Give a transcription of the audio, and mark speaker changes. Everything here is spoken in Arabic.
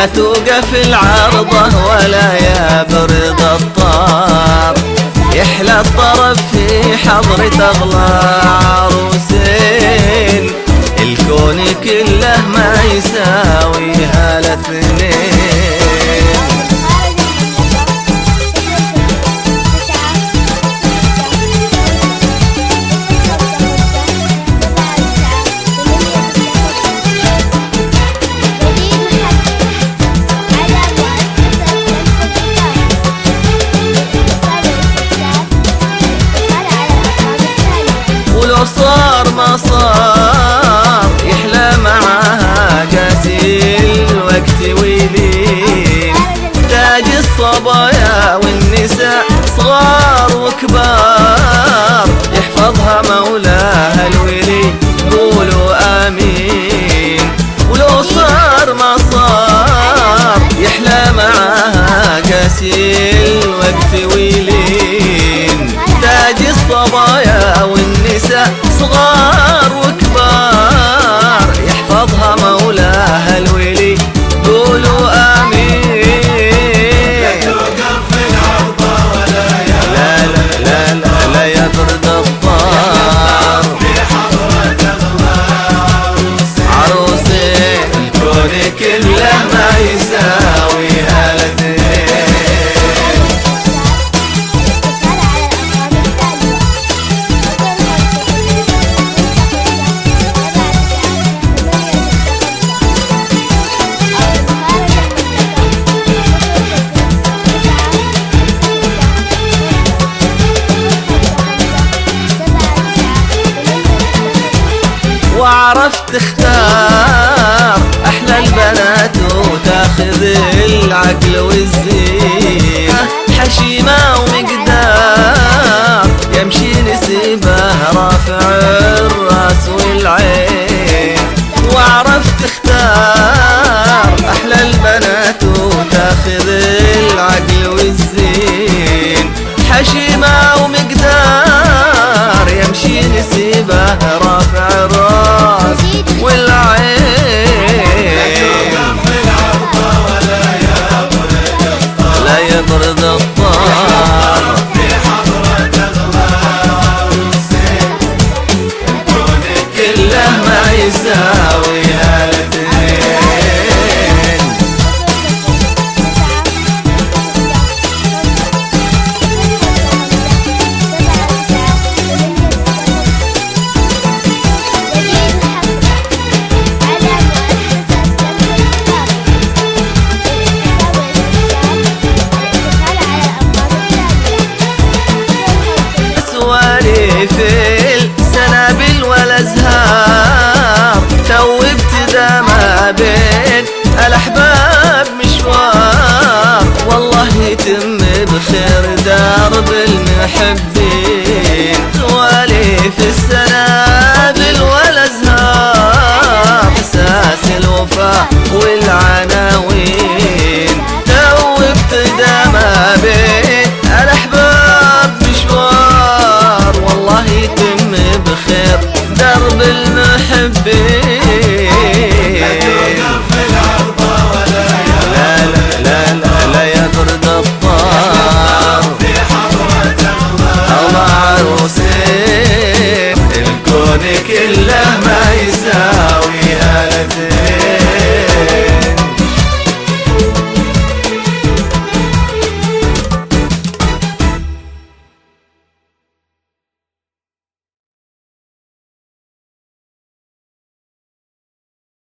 Speaker 1: لا توقف العرضة ولا يا برد الطار، يحلى الطرف في حضرة أغلى عروسين، الكون كله ما يساويها الاثنين. ولو صار ما صار يحلى معاها قاسي الوقت ويلين، تاج الصبايا والنساء صغار وكبار، يحفظها مولاها الولي قولوا آمين. ولو صار ما صار يحلى معاها قاسي الوقت ويلين، تاج الصبايا والنساء صغار وكبار، يحفظها مولاها الولي قولوا آمين. لا توقف العرضة ولا يا لا لا لا لا, لا يا برد الطار في حضرة عروسين، الكون كله ما يساويها الاثنين. وعرفت تختار أحلى البنات وتاخذ العقل والزين، حشيمة ومقدار يمشي نسيبه رافع الراس والعين. وعرفت تختار أحلى البنات وتاخذ العقل والزين، حشيمة ومقدار يمشي نسيبه رافع الراس والعين. لا يا برد الطار في حضرة العروسين، كله ما يساويها الاثنين. في السنابل والازهار تو ابتدى ما بين الاحباب مشوار، والله يتم بخير درب المحبين. سواليف السنابل والازهار اساس الوفاء والعناوين، تو ابتدى ما بين الاحباب مشوار، والله يتم بخير درب المحبين.